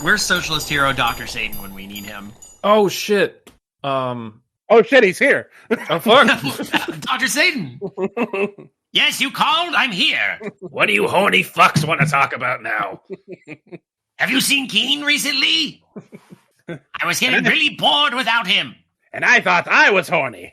Where's socialist hero Dr. Satan when we need him? Oh shit. Oh shit, he's here. Oh fuck. Dr. Satan. Yes, you called? I'm here. What do you horny fucks want to talk about now? Have you seen Keen recently? I was getting really bored without him. And I thought I was horny.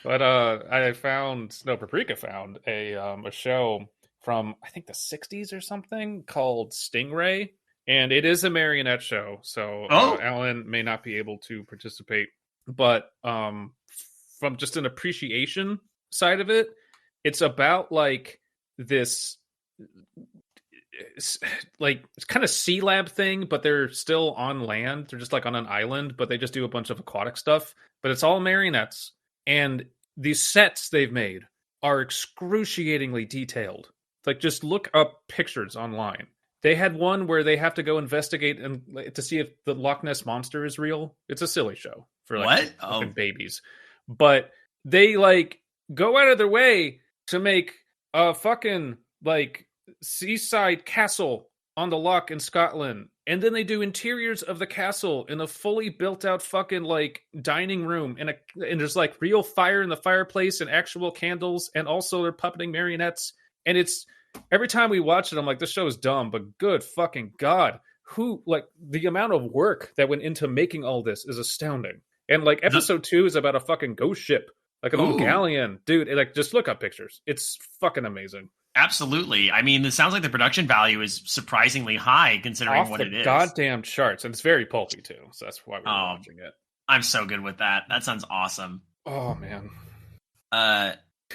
But Paprika found a show from I think the 60s or something called Stingray, and it is a marionette show. So Alan may not be able to participate, but from just an appreciation side of it, it's about like this like it's kind of sea lab thing, but they're still on land. They're just like on an island, but they just do a bunch of aquatic stuff, but it's all marionettes. And these sets they've made are excruciatingly detailed. Like, just look up pictures online. They had one where they have to go investigate and to see if the Loch Ness Monster is real. It's a silly show for like babies. But they like go out of their way to make a fucking like seaside castle on the loch in Scotland, and then they do interiors of the castle in a fully built out fucking like dining room, and there's like real fire in the fireplace and actual candles, and also they're puppeting marionettes. And it's every time we watch it, I'm like, this show is dumb, but good fucking god, who like the amount of work that went into making all this is astounding. And like episode 2 is about a fucking ghost ship, like a little galleon, dude. Like, just look up pictures. It's fucking amazing. Absolutely. I mean, it sounds like the production value is surprisingly high considering what it is. Goddamn charts, and it's very pulpy too. So that's why we're watching it. I'm so good with that. That sounds awesome. Oh man.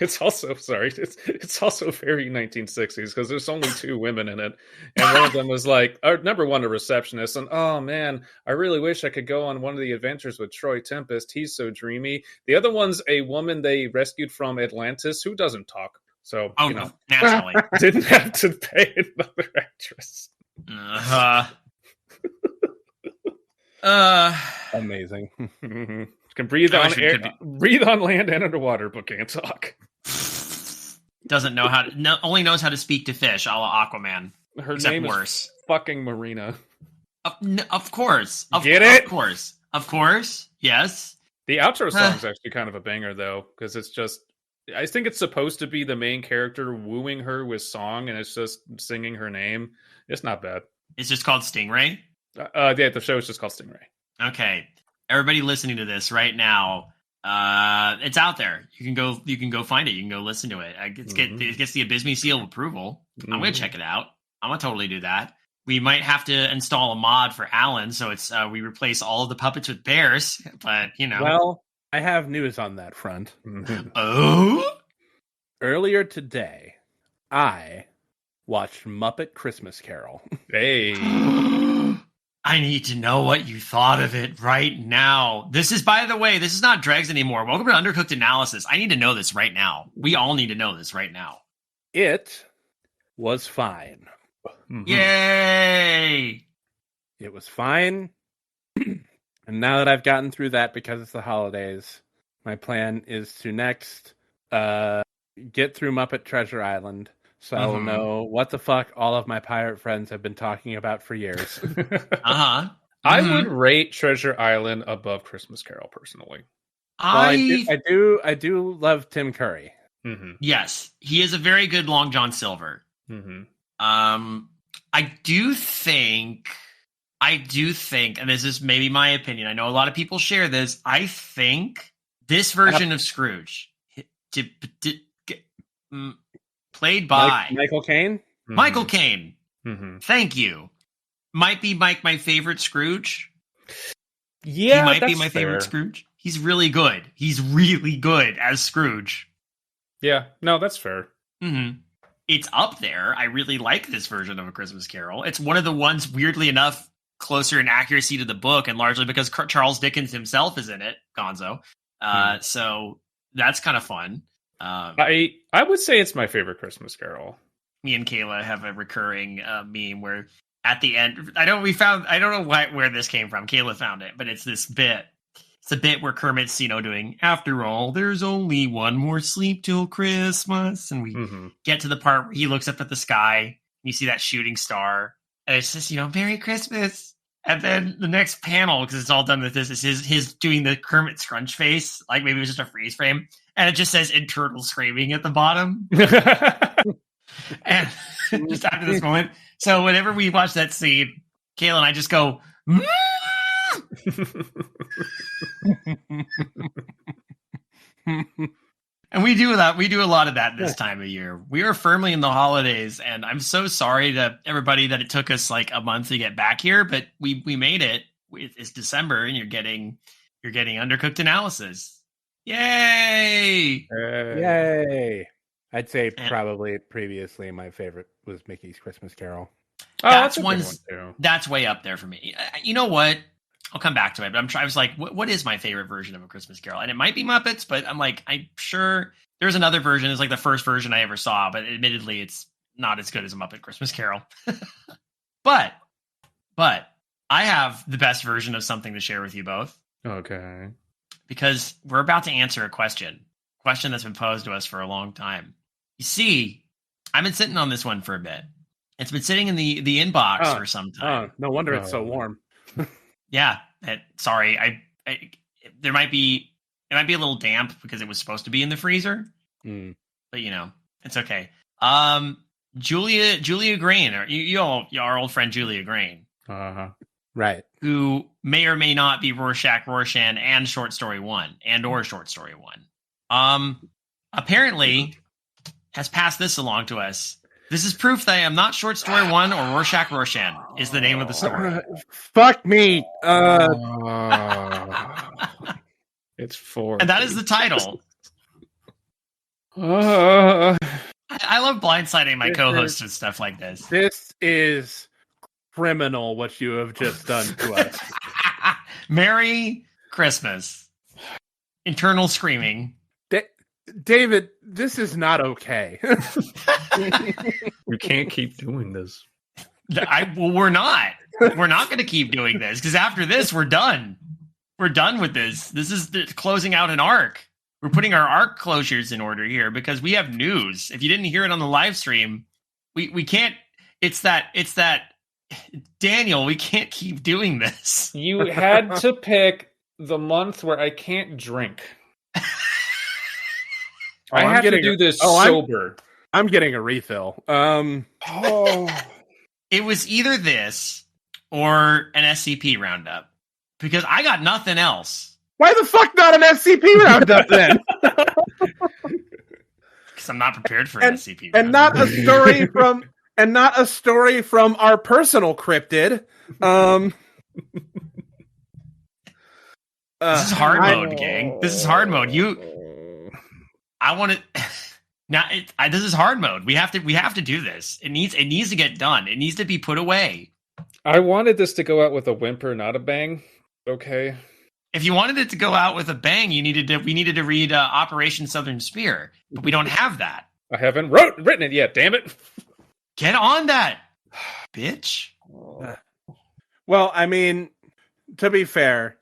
It's also it's also very 1960s because there's only 2 women in it, and one of them was like, number one, a receptionist, and oh man, I really wish I could go on one of the adventures with Troy Tempest. He's so dreamy. The other one's a woman they rescued from Atlantis who doesn't talk. So, naturally. Didn't have to pay another actress. Amazing. Can breathe on air, breathe on land and underwater, but can't talk. Doesn't know how to, only knows how to speak to fish, a la Aquaman. Her name is fucking Marina. Of course. Get it? Of course. Yes. The outro song is actually kind of a banger, though, because it's just, I think it's supposed to be the main character wooing her with song, and it's just singing her name. It's not bad. It's just called Stingray? Yeah, the show is just called Stingray. Okay. Everybody listening to this right now, it's out there. You can go find it. You can go listen to it. It gets the Abysmii seal of approval. I'm going to check it out. I'm going to totally do that. We might have to install a mod for Alan, so it's we replace all of the puppets with bears, but, Well, I have news on that front. Oh? Earlier today, I watched Muppet Christmas Carol. Hey. I need to know what you thought of it right now. This is, by the way, this is not Dregs anymore. Welcome to Undercooked Analysis. I need to know this right now. We all need to know this right now. It was fine. Yay! It was fine. And now that I've gotten through that, because it's the holidays, my plan is to next get through Muppet Treasure Island, so I will know what the fuck all of my pirate friends have been talking about for years. I would rate Treasure Island above Christmas Carol, personally. I do love Tim Curry. Yes, he is a very good Long John Silver. I do think, and this is maybe my opinion, I know a lot of people share this, I think this version of Scrooge, played by Michael Caine? Michael Caine. Thank you. Might be my favorite Scrooge. Yeah, he might be my favorite Scrooge. He's really good. He's really good as Scrooge. Yeah, no, that's fair. It's up there. I really like this version of A Christmas Carol. It's one of the ones, weirdly enough, closer in accuracy to the book, and largely because Charles Dickens himself is in it, Gonzo. So that's kind of fun. I would say it's my favorite Christmas Carol. Me and Kayla have a recurring meme where at the end, I don't know where this came from. Kayla found it, but it's this bit. It's a bit where Kermit's, doing, after all, there's only one more sleep till Christmas. And we get to the part where he looks up at the sky. And you see that shooting star. And it's just, Merry Christmas. And then the next panel, because it's all done with this, is his doing the Kermit Scrunch face. Like maybe it was just a freeze frame. And it just says internal screaming at the bottom. And just after this moment. So whenever we watch that scene, Kayla and I just go, and we do that. We do a lot of that this time of year. We are firmly in the holidays, and I'm so sorry to everybody that it took us like a month to get back here, but we made it. It's December, and you're getting Undercooked Analysis. Yay! Yay! I'd say probably previously my favorite was Mickey's Christmas Carol. Oh, that's one too. That's way up there for me. You know what? I'll come back to it, but I was like, what is my favorite version of A Christmas Carol? And it might be Muppets, but I'm sure there's another version. It's like the first version I ever saw, but admittedly, it's not as good as a Muppet Christmas Carol. but I have the best version of something to share with you both. Okay. Because we're about to answer a question that's been posed to us for a long time. You see, I've been sitting on this one for a bit. It's been sitting in the inbox for some time. No wonder it's so warm. Yeah. Sorry. It might be a little damp because it was supposed to be in the freezer. But it's okay. Julia Grane, our old friend Julia Grane. Right. Who may or may not be Rorshack, Rorshan, and Shortstory1, or Shortstory1. Apparently has passed this along to us. This is proof that I am not Shortstory1 or Rorshack, Rorshan is the name of the story. Fuck me. It's 4. And that is the title. I love blindsiding my co-hosts with stuff like this. This is criminal what you have just done to us. Merry Christmas. Internal screaming. David, this is not okay. We can't keep doing this. We're not. We're not going to keep doing this because after this, we're done. We're done with this. This is closing out an arc. We're putting our arc closures in order here because we have news. If you didn't hear it on the live stream, we can't. It's that. Daniel, we can't keep doing this. You had to pick the month where I can't drink. I have to do this sober. I'm getting a refill. It was either this or an SCP roundup because I got nothing else. Why the fuck not an SCP roundup then? Because I'm not prepared for an SCP roundup. Not a story from our personal cryptid. This is hard mode, gang. This is hard mode. I want to. Now, this is hard mode. We have to do this. It needs to get done. It needs to be put away. I wanted this to go out with a whimper, not a bang. Okay. If you wanted it to go out with a bang, we needed to read Operation Southern Spear, but we don't have that. I haven't written it yet. Damn it! Get on that, bitch. Well, I mean, to be fair,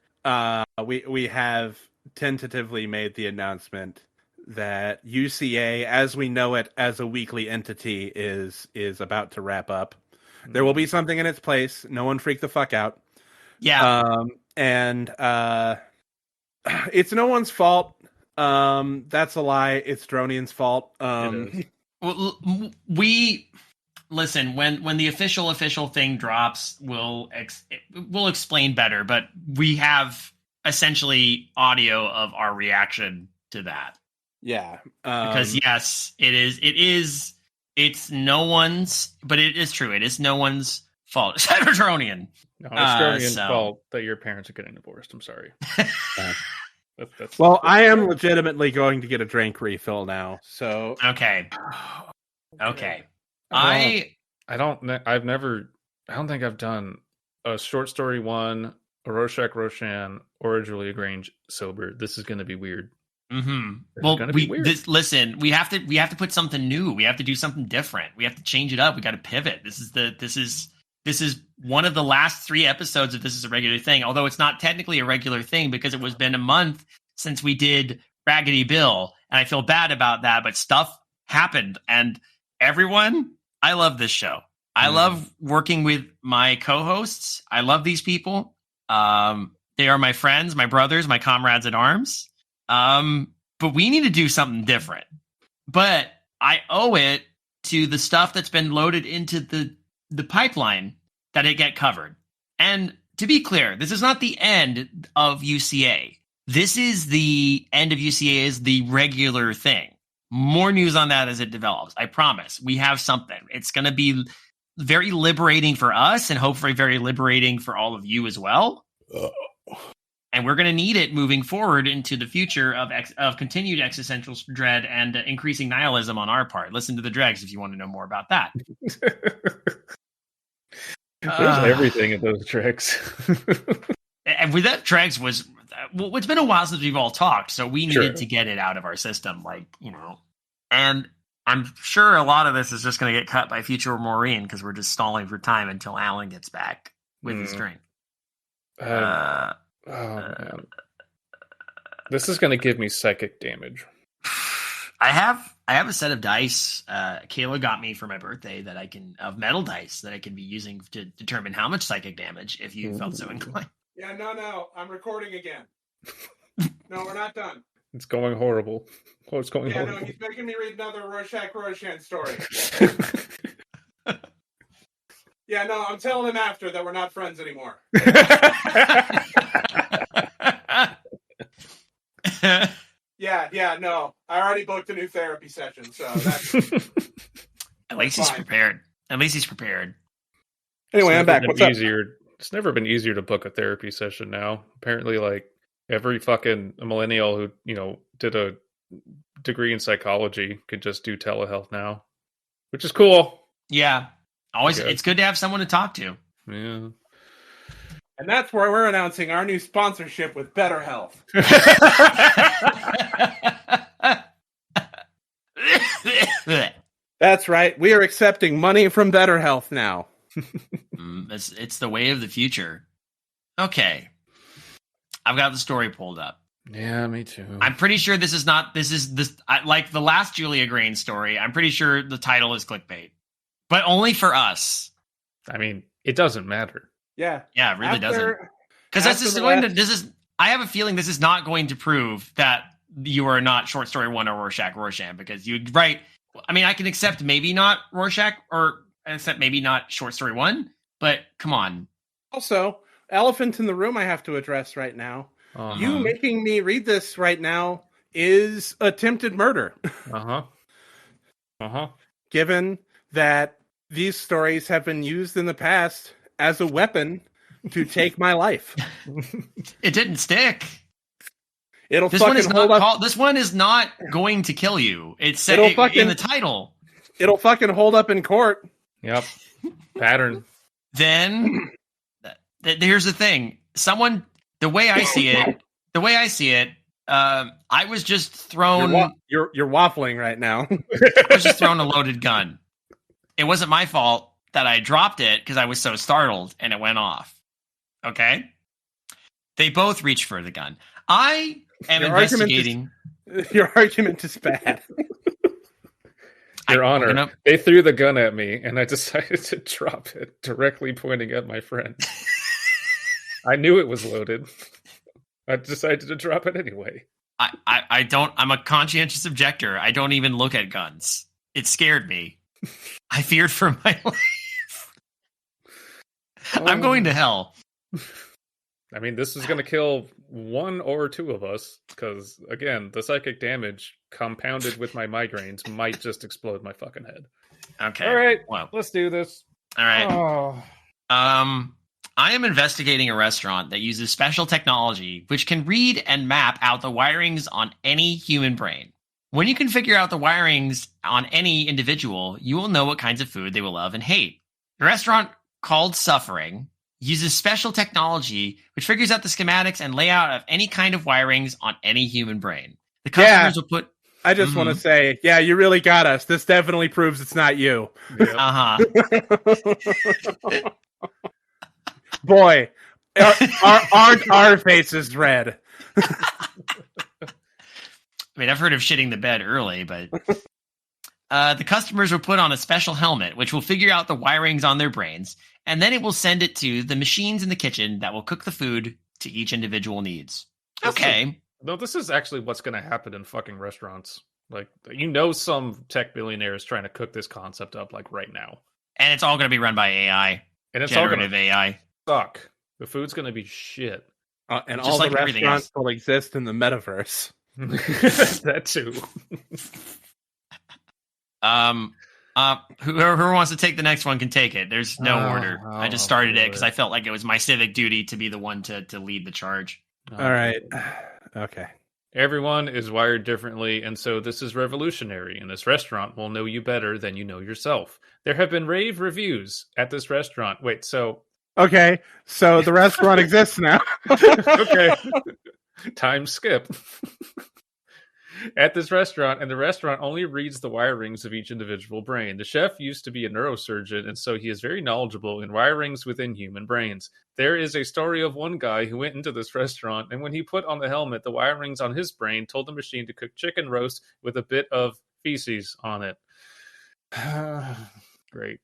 we have tentatively made the announcement that UCA, as we know it as a weekly entity, is about to wrap up. There will be something in its place. No one freak the fuck out. Yeah. And it's no one's fault. That's a lie. It's Dronian's fault. Well, we listen when the official thing drops. We'll explain better, but we have essentially audio of our reaction to that. Yeah, because yes, it is. It's no one's, but it is true. It is no one's fault. It's Dronian. No, it's Dronian's fault that your parents are getting divorced. I'm sorry. I am legitimately going to get a drink refill now. So okay. I don't think I've done a Shortstory1, a Rorshack, Rorshan, or a Julia Grane sober. This is going to be weird. Mm-hmm. Well, listen. We have to put something new. We have to do something different. We have to change it up. We got to pivot. This is one of the last 3 episodes of This Is a Regular Thing. Although it's not technically a regular thing because it was been a month since we did Raggedy Bill, and I feel bad about that. But stuff happened, and everyone, I love this show. I love working with my co-hosts. I love these people. They are my friends, my brothers, my comrades at arms. But we need to do something different. But I owe it to the stuff that's been loaded into the pipeline that it get covered. And to be clear, this is not the end of UCA. This is the end of UCA is the regular thing. More news on that as it develops. I promise. We have something. It's going to be very liberating for us and hopefully very liberating for all of you as well. And we're going to need it moving forward into the future of continued existential dread and increasing nihilism on our part. Listen to the dregs if you want to know more about that. There's everything in those dregs. And with that, dregs was... Well, it's been a while since we've all talked, so we needed to get it out of our system, And I'm sure a lot of this is just going to get cut by future Maureen because we're just stalling for time until Allen gets back with his drink. Man. This is going to give me psychic damage. I have a set of dice Kayla got me for my birthday of metal dice that I can be using to determine how much psychic damage if you felt so inclined. Yeah, no, I'm recording again. No, we're not done. It's going horrible. Oh, it's going horrible. Yeah, no, he's making me read another Rorshack story. Yeah, no, I'm telling him after that we're not friends anymore. Yeah, no. I already booked a new therapy session, so that's... At least he's prepared. Anyway, I'm back. What's up? It's never been easier to book a therapy session now. Apparently, every fucking millennial who, did a degree in psychology could just do telehealth now, which is cool. Yeah. Always, it's good to have someone to talk to. Yeah. And that's where we're announcing our new sponsorship with BetterHealth. That's right. We are accepting money from BetterHealth now. It's the way of the future. Okay. I've got the story pulled up. Yeah, me too. I'm pretty sure like the last Julia Grane story. I'm pretty sure the title is clickbait, but only for us. I mean, it doesn't matter. Yeah. Yeah, it really doesn't. Because I have a feeling this is not going to prove that you are not Shortstory1 or Rorshan, because you right. I mean, I can accept maybe not Rorshack or accept maybe not Shortstory1, but come on. Also, elephant in the room I have to address right now. Uh-huh. You making me read this right now is attempted murder. Given that these stories have been used in the past as a weapon to take my life. It didn't stick. This one is not going to kill you. It's said in the title. It'll fucking hold up in court. Yep. Pattern. Then here's the thing. The way I see it, I was just thrown. You're waffling right now. I was just thrown a loaded gun. It wasn't my fault that I dropped it because I was so startled and it went off. Okay? They both reached for the gun. I am investigating. Your argument is bad. Your Honor, they threw the gun at me and I decided to drop it directly pointing at my friend. I knew it was loaded. I decided to drop it anyway. I'm a conscientious objector. I don't even look at guns. It scared me. I feared for my life. I'm going to hell. I mean, this is going to kill one or two of us because, again, the psychic damage compounded with my migraines might just explode my fucking head. Okay. All right. Well, let's do this. All right. I am investigating a restaurant that uses special technology which can read and map out the wirings on any human brain. When you can figure out the wirings on any individual, you will know what kinds of food they will love and hate. The restaurant, called Suffering, uses special technology which figures out the schematics and layout of any kind of wirings on any human brain. The customers will put... I just want to say, yeah, you really got us. This definitely proves it's not you. Yep. Uh-huh. Boy, our face is red. I mean, I've heard of shitting the bed early, but The customers will put on a special helmet, which will figure out the wirings on their brains, and then it will send it to the machines in the kitchen that will cook the food to each individual needs. Okay. No, this is actually what's going to happen in fucking restaurants. Like, some tech billionaire is trying to cook this concept up like right now. And it's all going to be run by AI. And it's generative all going to AI. Suck. The food's going to be shit. And just all like the restaurants will exist in the metaverse. That too. Whoever wants to take the next one can take it. There's no order. I just started it because I felt like it was my civic duty to be the one to lead the charge. All right. Okay. Everyone is wired differently, and so this is revolutionary, and this restaurant will know you better than you know yourself. There have been rave reviews at this restaurant. Wait, so... Okay, so the restaurant exists now. Okay. Time skip. At this restaurant, and the restaurant only reads the wirings of each individual brain. The chef used to be a neurosurgeon, and so he is very knowledgeable in wirings within human brains. There is a story of one guy who went into this restaurant, and when he put on the helmet, the wirings on his brain told the machine to cook chicken roast with a bit of feces on it. Great.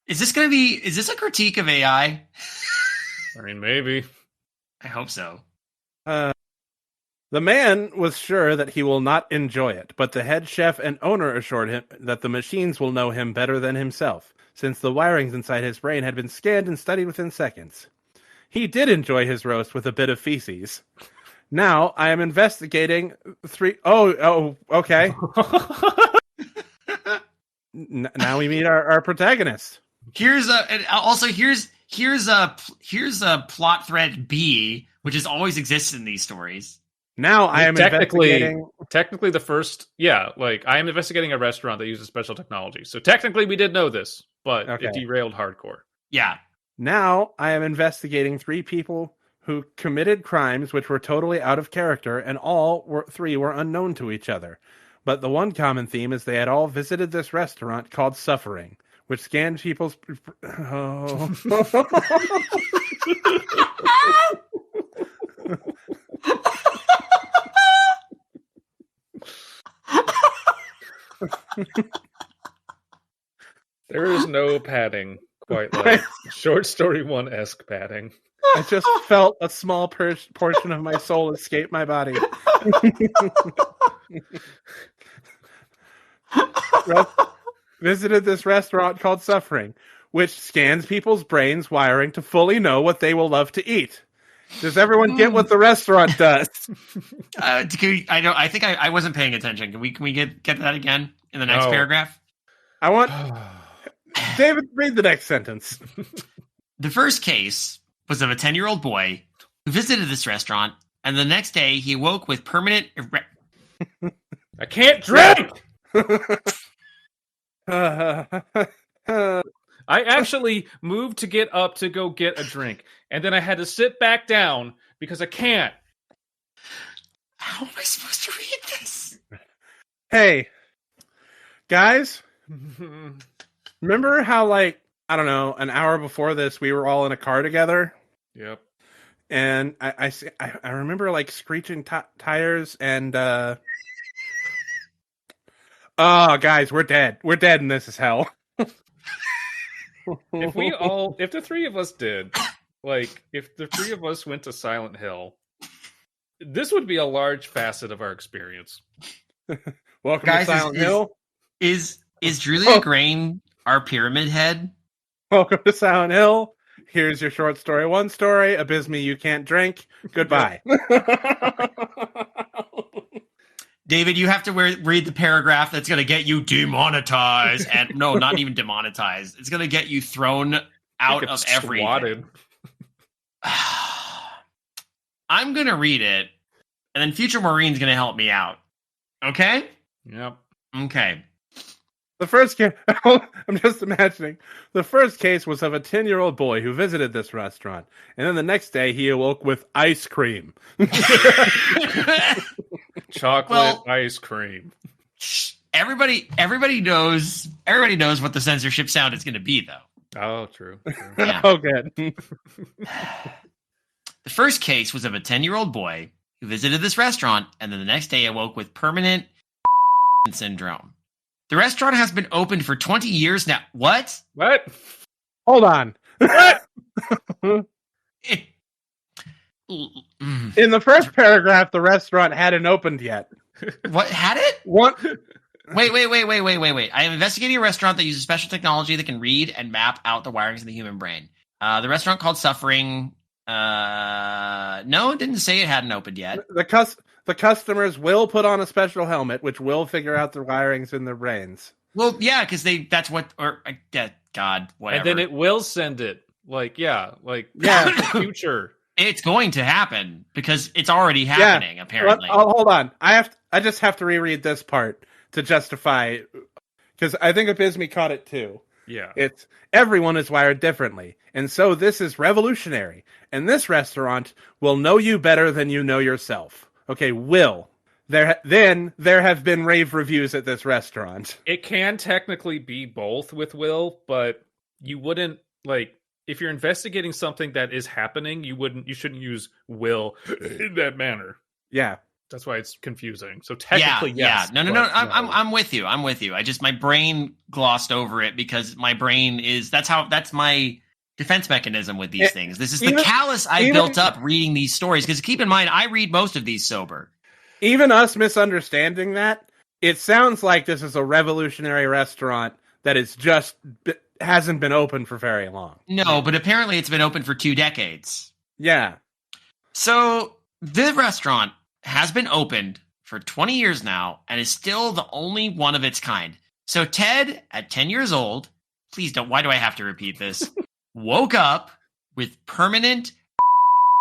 Is this a critique of AI? I mean, maybe. I hope so. The man was sure that he will not enjoy it, but the head chef and owner assured him that the machines will know him better than himself, since the wirings inside his brain had been scanned and studied within seconds. He did enjoy his roast with a bit of feces. Now I am investigating okay. Now we meet our protagonist. Here's a plot thread B, which has always existed in these stories. Now I am technically the first. Yeah, like I am investigating a restaurant that uses special technology. So technically, we did know this, but it derailed hardcore. Yeah. Now I am investigating 3 people who committed crimes which were totally out of character, and three were unknown to each other. But the one common theme is they had all visited this restaurant called Suffering, which scanned people's... Oh. There is no padding quite like Shortstory1-esque padding. I just felt a small portion of my soul escape my body. Visited this restaurant called Suffering, which scans people's brains wiring to fully know what they will love to eat. Does everyone get what the restaurant does? I think I wasn't paying attention. Can we get that again in the next paragraph? I want David, read the next sentence. The first case was of a 10-year-old boy who visited this restaurant, and the next day he woke with permanent... I can't drink! I actually moved to get up to go get a drink, and then I had to sit back down because I can't. How am I supposed to read this? Hey, guys, remember how, like, I don't know, an hour before this, we were all in a car together? Yep. And I remember, like, screeching tires and, oh, guys, we're dead. We're dead and this is hell. If the 3 of us did, like, if the 3 of us went to Silent Hill, this would be a large facet of our experience. Welcome to Silent Hill. Is Julia Grane our pyramid head? Welcome to Silent Hill. Here's your short story. 1 story. Abysmii, you can't drink. Goodbye. David, you have to read the paragraph that's going to get you demonetized. And no, not even demonetized. It's going to get you thrown out of everything. I'm going to read it, and then Future Maureen's going to help me out. Okay? Yep. Okay. The first case, I'm just imagining, the first case was of a 10-year-old boy who visited this restaurant, and then the next day he awoke with ice cream. Chocolate ice cream. Everybody knows what the censorship sound is going to be, though. Oh, true. Yeah. Oh, good. The first case was of a 10-year-old boy who visited this restaurant, and then the next day awoke with permanent syndrome. The restaurant has been open for 20 years now. What? What? Hold on. What? In the first paragraph, the restaurant hadn't opened yet. What had it? What? Wait. I am investigating a restaurant that uses special technology that can read and map out the wirings of the human brain. The restaurant called Suffering. No, it didn't say it hadn't opened yet. The customers will put on a special helmet, which will figure out the wirings in their brains. Well, yeah, because that's what, or God, whatever. And then it will send it. Future. It's going to happen because it's already happening. Apparently. Hold on. I just have to reread this part to justify, because I think Abysmii caught it too. Yeah. It's everyone is wired differently. And so this is revolutionary. And this restaurant will know you better than you know yourself. Okay, will. There have been rave reviews at this restaurant. It can technically be both with will, but you wouldn't, if you're investigating something that is happening, you shouldn't use will in that manner. Yeah. That's why it's confusing. So technically, yes. Yeah. No. I'm with you. My brain glossed over it because my brain is that's my defense mechanism with these things. This is the callus I built up reading these stories. Because keep in mind, I read most of these sober. Even us misunderstanding that, it sounds like this is a revolutionary restaurant that is hasn't been open for very long. No, but apparently it's been open for 2 decades. Yeah. So the restaurant has been opened for 20 years now and is still the only one of its kind. So Ted, at 10 years old, please don't, why do I have to repeat this? Woke up with permanent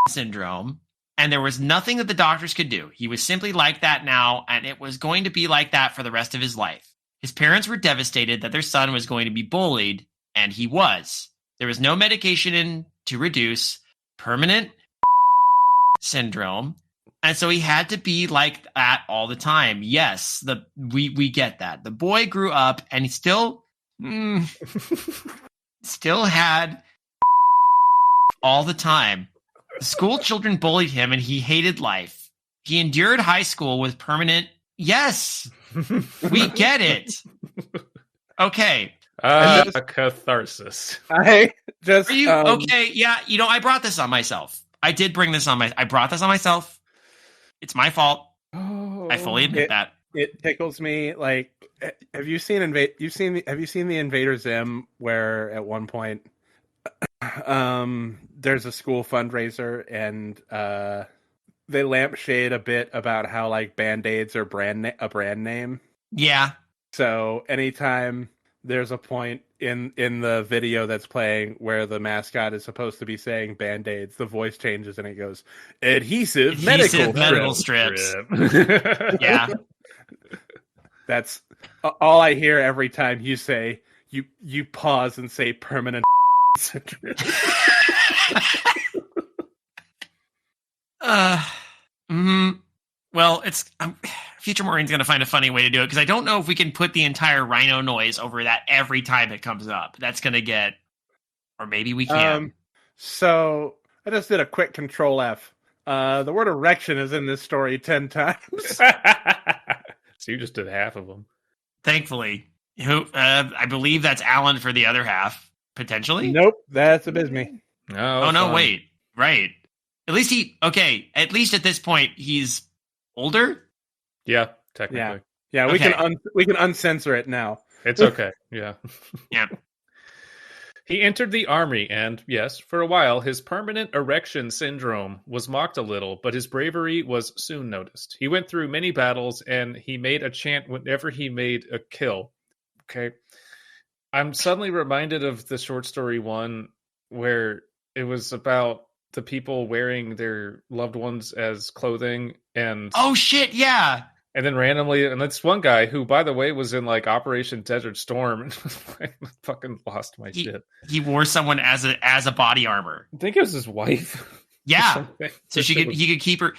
syndrome, and there was nothing that the doctors could do. He was simply like that now, and it was going to be like that for the rest of his life. His parents were devastated that their son was going to be bullied, and he was. There was no medication to reduce permanent syndrome, and so he had to be like that all the time. Yes, we get that. The boy grew up, and he still had all the time. School children bullied him, and he hated life. He endured high school with permanent... Yes, we get it. Okay. A catharsis. I just... Are you okay? Yeah, I brought this on myself. I did bring this on I brought this on myself. It's my fault. Oh, I fully admit that. It tickles me. Like, have you seen the Invader Zim, where at one point there's a school fundraiser and they lampshade a bit about how like Band-Aids are a brand name. Yeah. So anytime there's a point in the video that's playing where the mascot is supposed to be saying Band-Aids, the voice changes and it goes, adhesive medical strips. Yeah. That's all I hear every time you say, you pause and say permanent syndrome. Well, it's Future Maureen's going to find a funny way to do it because I don't know if we can put the entire rhino noise over that every time it comes up. That's going to get, or maybe we can. So I just did a quick Control F. The word erection is in this story 10 times. So you just did half of them. Thankfully, I believe that's Allen for the other half potentially. Nope, that's Abysmii. Oh no, wait, right. At least at least at this point, he's older. Yeah, technically. Yeah. Okay. We can uncensor it now. It's okay. Yeah. Yeah. He entered the army, and yes, for a while, his permanent erection syndrome was mocked a little, but his bravery was soon noticed. He went through many battles, and he made a chant whenever he made a kill. Okay. I'm suddenly reminded of the Shortstory1, where it was about the people wearing their loved ones as clothing, and oh shit, yeah. And then randomly, and that's one guy who, by the way, was in like Operation Desert Storm, and I fucking lost my shit. He wore someone as a body armor. I think it was his wife. Yeah, so he could keep her.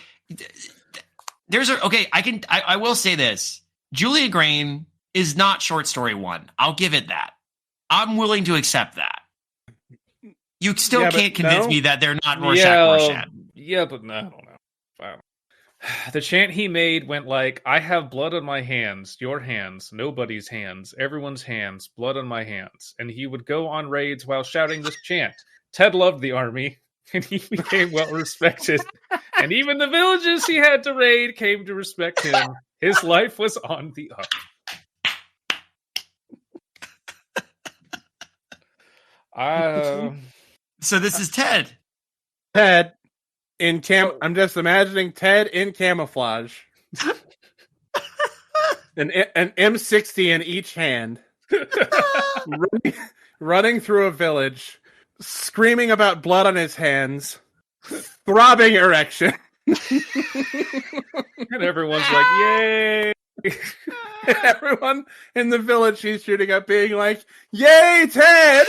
I will say this: Julia Grane is not Shortstory1. I'll give it that. I'm willing to accept that. You still can't convince me that they're not Rorshack. Yeah, but no, I don't know. The chant he made went like, I have blood on my hands, your hands, nobody's hands, everyone's hands, blood on my hands. And he would go on raids while shouting this chant. Ted loved the army, and he became well respected. And even the villages he had to raid came to respect him. His life was on the up. So this is Ted. Ted in I'm just imagining Ted in camouflage. an M60 in each hand. running through a village, screaming about blood on his hands, throbbing erection. And everyone's like, yay! Everyone in the village he's shooting up being like, yay, Ted!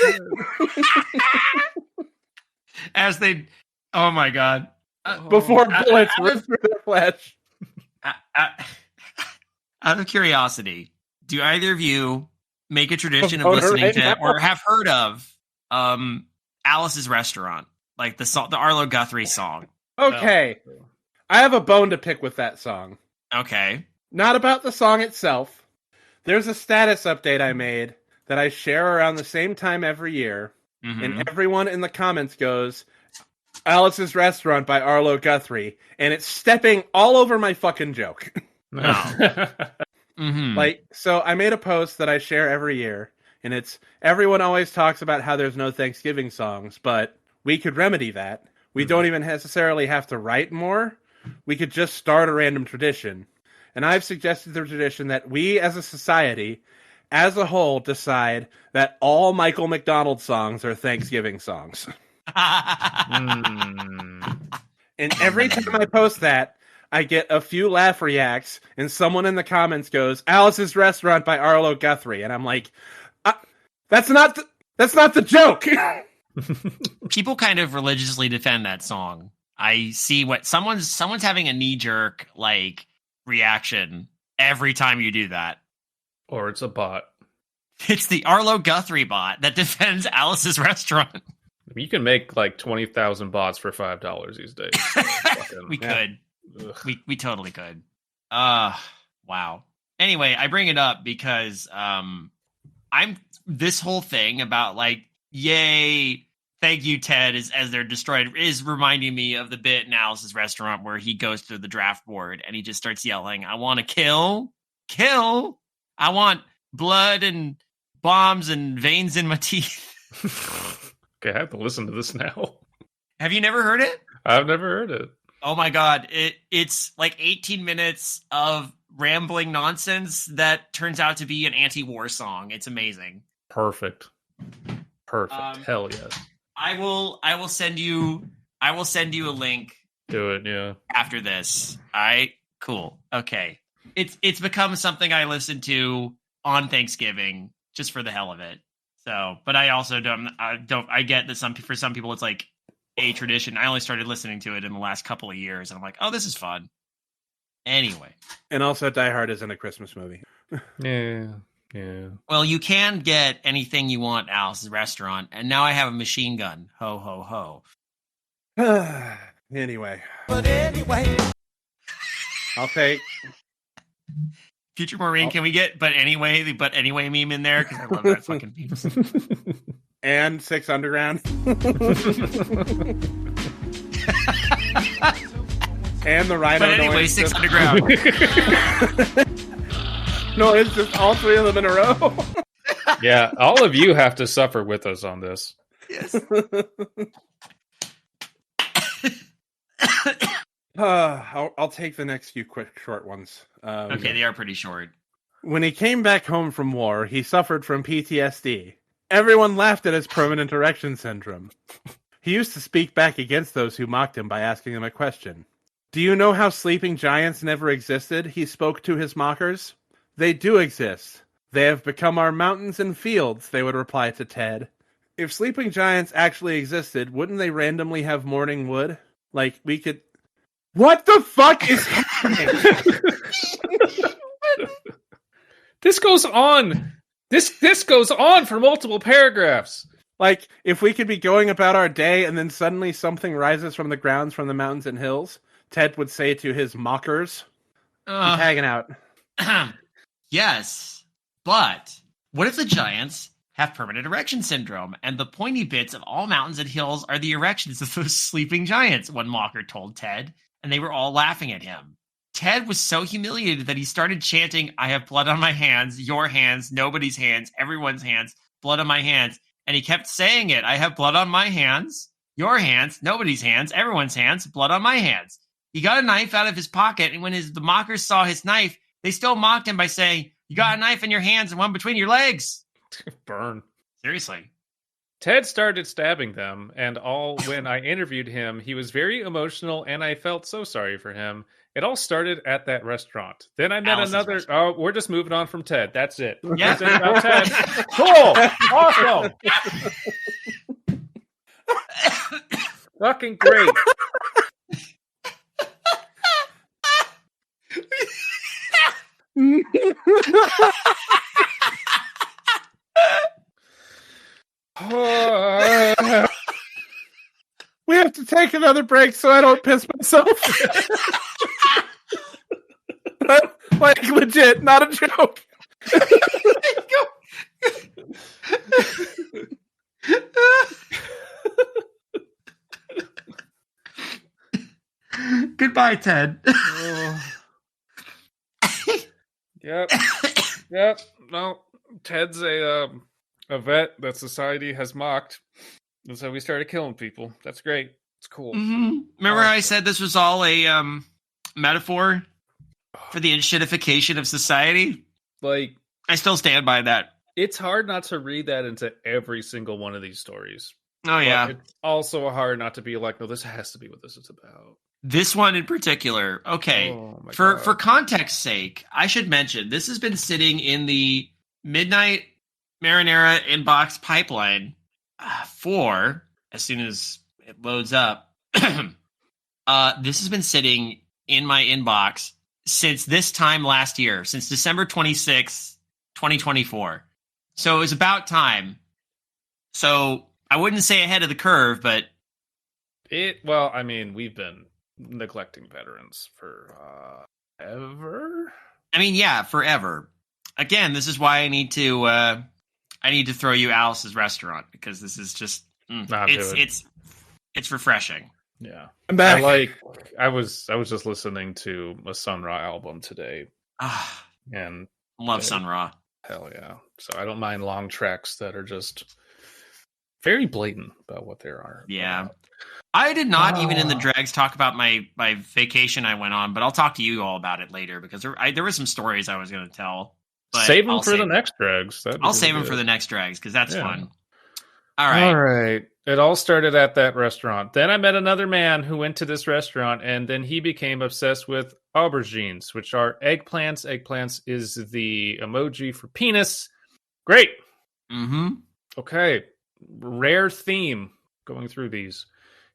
As they, oh my god. Before bullets rip through their flesh. Out of curiosity, do either of you make a tradition of listening to or have heard of Alice's Restaurant? Like the Arlo Guthrie song. Okay. I have a bone to pick with that song. Okay. Not about the song itself. There's a status update I made that I share around the same time every year. Mm-hmm. And everyone in the comments goes, Alice's Restaurant by Arlo Guthrie. And it's stepping all over my fucking joke. No. Mm-hmm. Like, so I made a post that I share every year. And it's, everyone always talks about how there's no Thanksgiving songs. But we could remedy that. We don't even necessarily have to write more. We could just start a random tradition. And I've suggested the tradition that we as a society, as a whole, decide that all Michael McDonald songs are Thanksgiving songs. And every time I post that, I get a few laugh reacts, and someone in the comments goes, Alice's Restaurant by Arlo Guthrie. And I'm like, that's not the joke. People kind of religiously defend that song. I see what someone's having a knee-jerk, like, reaction every time you do that. Or it's a bot. It's the Arlo Guthrie bot that defends Alice's Restaurant. You can make like 20,000 bots for $5 these days. We could. We totally could. Wow. Anyway, I bring it up because this whole thing about like, yay, thank you, Ted, as they're destroyed, is reminding me of the bit in Alice's Restaurant where he goes through the draft board and he just starts yelling, I want to kill. I want blood and bombs and veins in my teeth. Okay, I have to listen to this now. Have you never heard it? I've never heard it. Oh my god, it's like 18 minutes of rambling nonsense that turns out to be an anti-war song. It's amazing. Perfect. Hell yes. I will send you a link. Do it, yeah. After this. All right, cool. Okay. It's become something I listen to on Thanksgiving just for the hell of it. So, but I also I get that for some people it's like a tradition. I only started listening to it in the last couple of years and I'm like, oh, this is fun. Anyway. And also Die Hard isn't a Christmas movie. Yeah. Well, you can get anything you want at Alice's Restaurant, and now I have a machine gun. Ho, ho, ho. Anyway. I'll take... Future Maureen, can we get the but anyway meme in there? Because I love that fucking meme. And 6 Underground. And the Rhino. But anyway, noise. 6 Underground. No, it's just all 3 of them in a row. Yeah, all of you have to suffer with us on this. Yes. I'll take the next few quick, short ones. Okay, they are pretty short. When he came back home from war, he suffered from PTSD. Everyone laughed at his permanent erection syndrome. He used to speak back against those who mocked him by asking them a question. Do you know how sleeping giants never existed? He spoke to his mockers. They do exist. They have become our mountains and fields, they would reply to Ted. If sleeping giants actually existed, wouldn't they randomly have morning wood? Like, we could... What the fuck is happening? This goes on. This goes on for multiple paragraphs. Like, if we could be going about our day and then suddenly something rises from the grounds from the mountains and hills, Ted would say to his mockers. He's hanging out. Yes, but what if the giants have permanent erection syndrome, and the pointy bits of all mountains and hills are the erections of those sleeping giants? One mocker told Ted, and they were all laughing at him. Ted was so humiliated that he started chanting, "I have blood on my hands, your hands, nobody's hands, everyone's hands, blood on my hands." And he kept saying it. "I have blood on my hands, your hands, nobody's hands, everyone's hands, blood on my hands." He got a knife out of his pocket, and when the mockers saw his knife, they still mocked him by saying, "You got a knife in your hands and one between your legs." Burn. Seriously. Ted started stabbing them, and when I interviewed him, he was very emotional, and I felt so sorry for him. It all started at that restaurant. Then I met another. Oh, we're just moving on from Ted. That's it. Yeah. That's it about Ted. Cool. Awesome. Fucking great. We have to take another break so I don't piss myself. Like legit, not a joke. Goodbye, Ted. Yep. No, Ted's a vet that society has mocked, and so we started killing people. That's great. It's cool. Mm-hmm. Remember how I said this was all a metaphor for the enshittification of society? Like, I still stand by that. it's hard not to read that into every single one of these stories. Oh, yeah. But it's also hard not to be like, no, this has to be what this is about. This one in particular. Okay. Oh, my for God. context's sake, I should mention this has been sitting in the Midnight Marinara inbox pipeline for, as soon as it loads up, this has been sitting in my inbox since this time last year, since December 26th, 2024. So it was about time. So I wouldn't say ahead of the curve, but Well, I mean, we've been neglecting veterans for ever. I mean, yeah, forever. Again, this is why I need to throw you Alice's restaurant, because this is just it's refreshing. Yeah, I'm back. I was just listening to a Sun Ra album today, and Love Sun Ra. Hell yeah! So I don't mind long tracks that are just very blatant about what they are. Yeah. I did not even in the dregs talk about my vacation I went on, but I'll talk to you all about it later, because there were some stories I was going to tell. But save them for the next dregs. I'll save them for the next dregs, because that's fun. All right. It all started at that restaurant. Then I met another man who went to this restaurant, and then he became obsessed with aubergines, which are eggplants. Eggplants is the emoji for penis. Great. Mm-hmm. Okay. Rare theme going through these.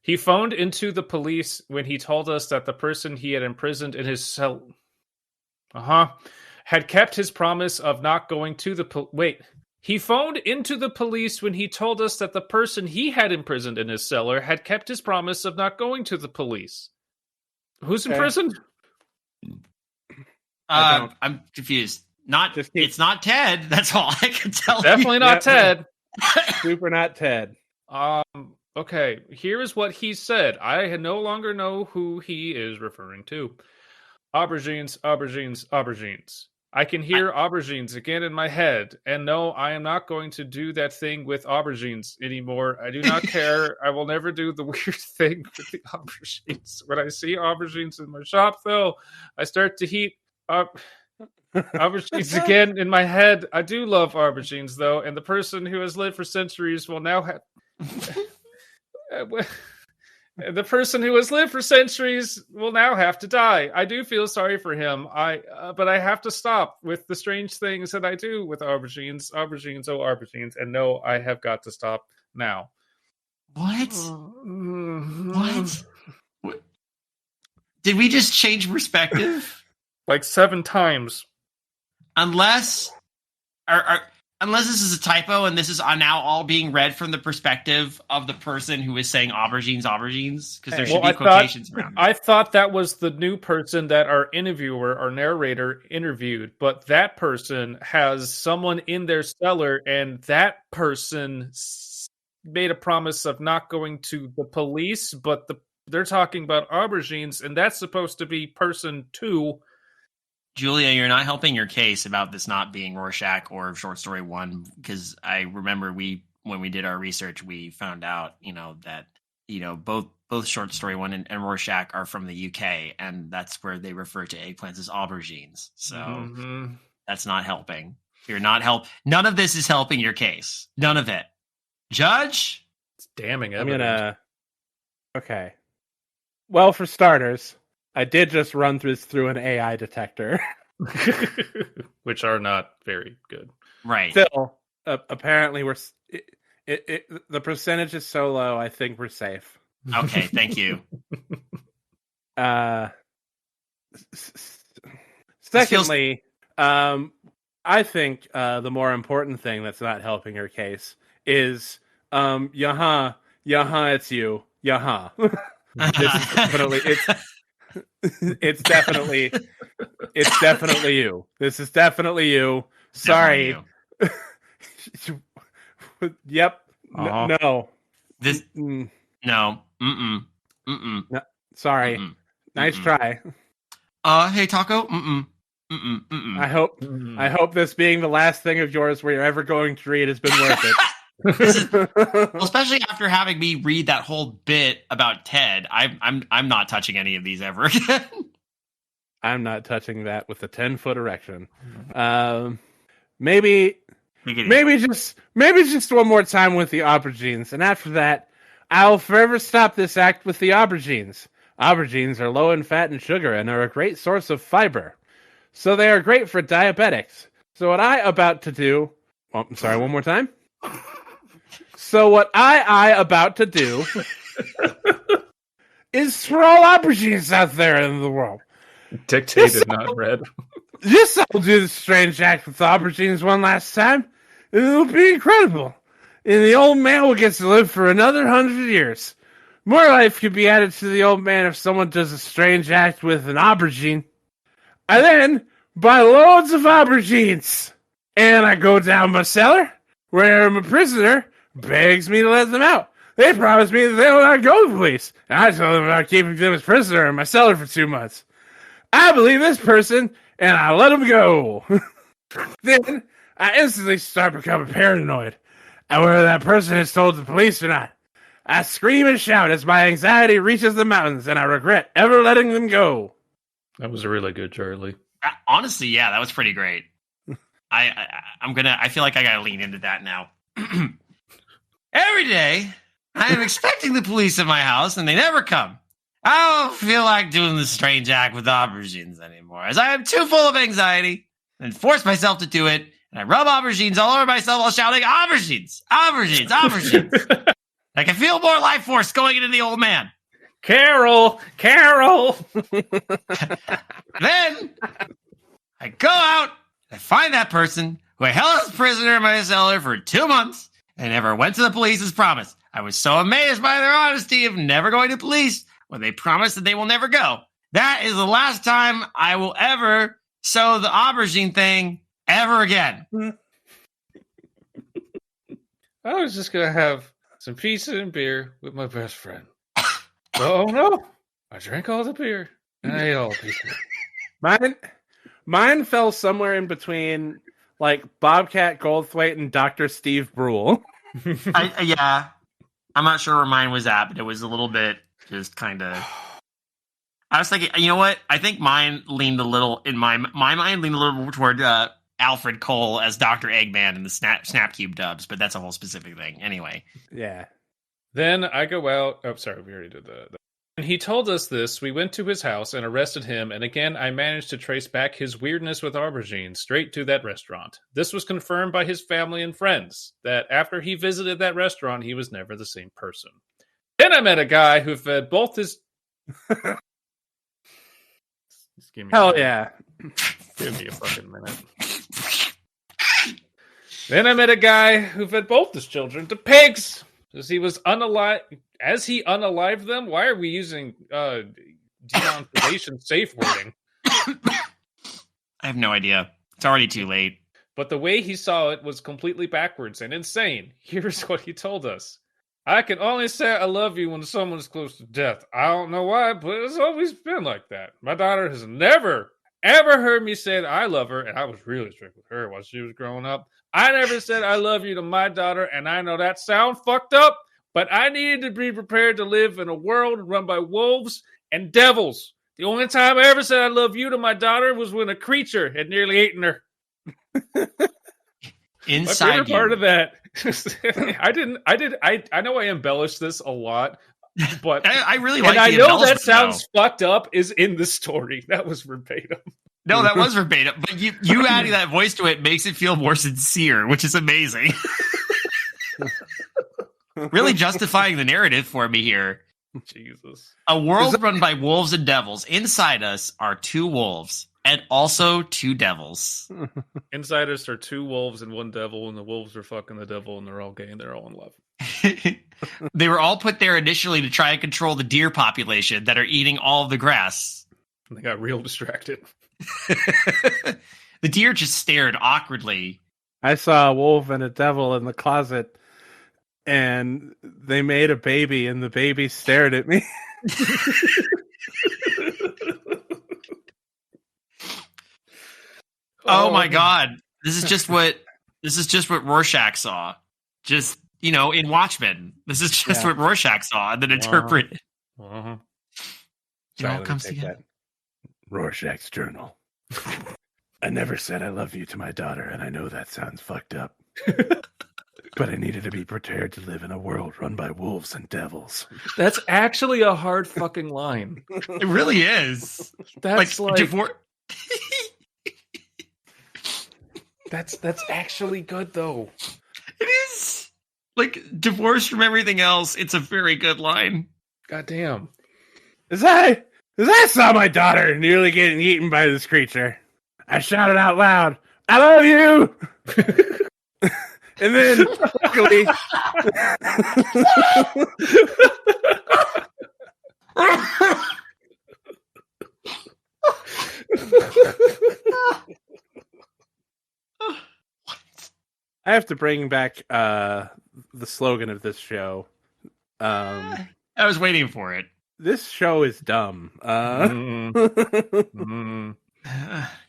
He phoned into the police when he told us that the person he had imprisoned in his cell had kept his promise of not going to the He phoned into the police when he told us that the person he had imprisoned in his cellar had kept his promise of not going to the police. Who's imprisoned? I'm confused. It's not Ted. That's all I can tell. Definitely not Ted. Super not Ted. Okay, here is what he said. I no longer know who he is referring to. Aubergines, aubergines, aubergines. I can hear aubergines again in my head. And no, I am not going to do that thing with aubergines anymore. I do not care. I will never do the weird thing with the aubergines. When I see aubergines in my shop, though, I start to heat up aubergines again in my head. I do love aubergines, though. And the person who has lived for centuries will now have... The person who has lived for centuries will now have to die. I do feel sorry for him. But I have to stop with the strange things that I do with aubergines. Aubergines, oh aubergines. And no, I have got to stop now. What? What? Did we just change perspective? Like 7 times. Unless... unless this is a typo and this is now all being read from the perspective of the person who is saying aubergines, because there should be quotations around it. I thought that was the new person that our narrator interviewed, but that person has someone in their cellar, and that person made a promise of not going to the police, but they're talking about aubergines, and that's supposed to be person 2. Julia, you're not helping your case about this not being Rorshack or Shortstory1, because I remember when we did our research, we found out, that, both Shortstory1 and Rorshack are from the UK, and that's where they refer to eggplants as aubergines. So that's not helping. None of this is helping your case. None of it. Judge? It's damning evidence. Okay. Well, for starters, I did just run through an AI detector. Which are not very good. Right. Still, apparently the percentage is so low, I think we're safe. Okay, thank you. Secondly, I think the more important thing that's not helping her case is, it's you. This is definitely it's definitely you. This is definitely you. Sorry. Definitely you. Yep. Uh-huh. No. This. No. Mm-mm. No. Sorry. Nice try. Hey Taco. I hope this being the last thing of yours where you're ever going to read has been worth it. Especially after having me read that whole bit about Ted, I'm not touching any of these ever again. I'm not touching that with a 10-foot erection. Maybe just one more time with the aubergines, and after that, I'll forever stop this act with the aubergines. Aubergines are low in fat and sugar and are a great source of fiber, so they are great for diabetics. So what I about to do? Oh, I'm sorry, one more time. So what I about to do is throw aubergines out there in the world. Dictated, not read. Yes, I'll do the strange act with aubergines one last time. It'll be incredible. And the old man will get to live for another 100 years. More life could be added to the old man if someone does a strange act with an aubergine. I then buy loads of aubergines. And I go down my cellar, where my prisoner begs me to let them out. They promise me that they will not go to the police. And I tell them about keeping them as prisoner in my cellar for 2 months. I believe this person, and I let them go. Then I instantly start becoming paranoid. And whether that person has told the police or not, I scream and shout as my anxiety reaches the mountains, and I regret ever letting them go. That was really good, Charlie. Honestly, yeah, that was pretty great. I feel like I gotta lean into that now. Every day, I am expecting the police at my house, and they never come. I don't feel like doing this strange act with aubergines anymore, as I am too full of anxiety, and force myself to do it, and I rub aubergines all over myself while shouting, aubergines, aubergines, aubergines. I can feel more life force going into the old man. Carol! Then, I go out, I find that person who I held as prisoner in my cellar for 2 months and never went to the police as promised. I was so amazed by their honesty of never going to police when they promise that they will never go. That is the last time I will ever sow the aubergine thing ever again. I was just going to have some pizza and beer with my best friend. Oh no, I drank all the beer and I ate all the pizza. Mine fell somewhere in between, like Bobcat Goldthwait and Dr. Steve Brule. Yeah, I'm not sure where mine was at, but it was a little bit just kind of. I was thinking, you know what? I think mine leaned a little in my mind leaned a little toward Alfred Cole as Dr. Eggman in the Snap Cube dubs, but that's a whole specific thing. Anyway. Yeah. Then I go out. Oh, sorry, we already did that. When he told us this, we went to his house and arrested him, and again I managed to trace back his weirdness with aubergine straight to that restaurant. This was confirmed by his family and friends, that after he visited that restaurant, he was never the same person. Then I met a guy who fed both his... Hell yeah. Give me a fucking minute. Then I met a guy who fed both his children to pigs as he unalived them. Why are we using demonetization safe wording? I have no idea. It's already too late. But the way he saw it was completely backwards and insane. Here's what he told us. I can only say I love you when someone's close to death. I don't know why, but it's always been like that. My daughter has never, ever heard me say that I love her, and I was really strict with her while she was growing up. I never said I love you to my daughter, and I know that sounds fucked up, but I needed to be prepared to live in a world run by wolves and devils. The only time I ever said I love you to my daughter was when a creature had nearly eaten her. Inside my favorite part of that. I know I embellished this a lot, but I really like. And I know that sounds fucked up. Is in the story that was verbatim. No, that was verbatim. But you adding that voice to it makes it feel more sincere, which is amazing. Really justifying the narrative for me here. Jesus. A world run by wolves and devils. Inside us are 2 wolves. And also 2 devils. Inside us are 2 wolves and 1 devil, and the wolves are fucking the devil, and they're all gay and they're all in love. They were all put there initially to try and control the deer population that are eating all of the grass. And they got real distracted. The deer just stared awkwardly. I saw a wolf and a devil in the closet, and they made a baby, and the baby stared at me. Oh my God. This is just what Rorshack saw. Just, in Watchmen. This is just what Rorshack saw and then interpreted. Uh-huh. It all comes together. Rorshack's journal. I never said I love you to my daughter, and I know that sounds fucked up. But I needed to be prepared to live in a world run by wolves and devils. That's actually a hard fucking line. It really is. That's like That's actually good, though. It is. Like, divorced from everything else, it's a very good line. God damn. As I saw my daughter nearly getting eaten by this creature, I shouted out loud, I love you! And then, luckily... I have to bring back the slogan of this show. I was waiting for it. This show is dumb.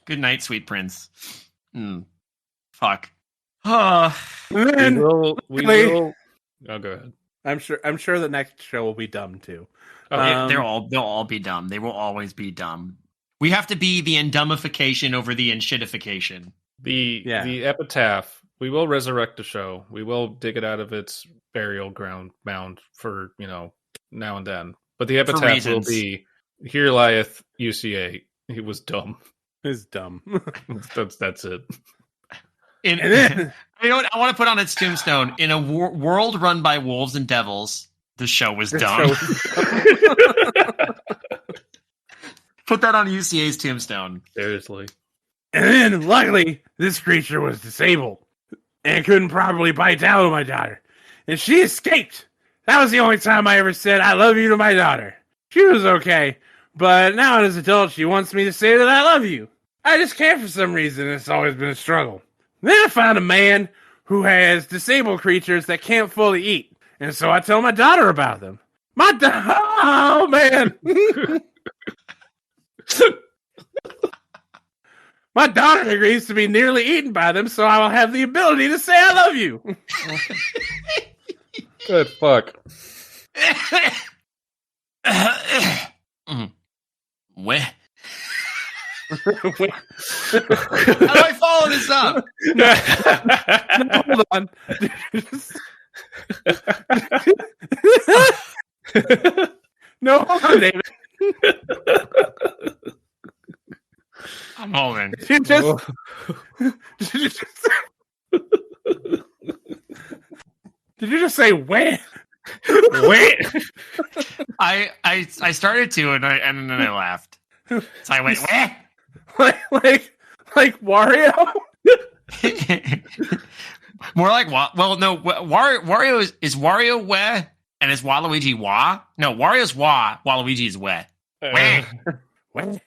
Good night, sweet prince. Fuck. We will. Oh, go ahead. I'm sure the next show will be dumb too. They'll all be dumb. They will always be dumb. We have to be the endummification over the enshittification. The epitaph. We will resurrect the show. We will dig it out of its burial ground mound for, now and then. But the epitaph will be, here lieth UCA. He was dumb. He's dumb. That's it. You know what? I want to put on its tombstone, in a world run by wolves and devils, the show was dumb. Put that on UCA's tombstone. Seriously. And then, luckily, this creature was disabled and couldn't properly bite down on my daughter. And she escaped. That was the only time I ever said, I love you to my daughter. She was okay. But now as an adult, she wants me to say that I love you. I just can't for some reason. It's always been a struggle. Then I found a man who has disabled creatures that can't fully eat. And so I tell my daughter about them. Oh, man. My daughter agrees to be nearly eaten by them, so I will have the ability to say I love you. Good fuck. Where? How do I follow this up? No, hold on. No, hold on, David. I'm holding. Did you just say when? Wait. I started to and then I laughed. So I went where? like Wario? More like well, no. Wario is Wario weh, and is Waluigi wah? No, Wario's wah. Waluigi is weh. Wah. Wah.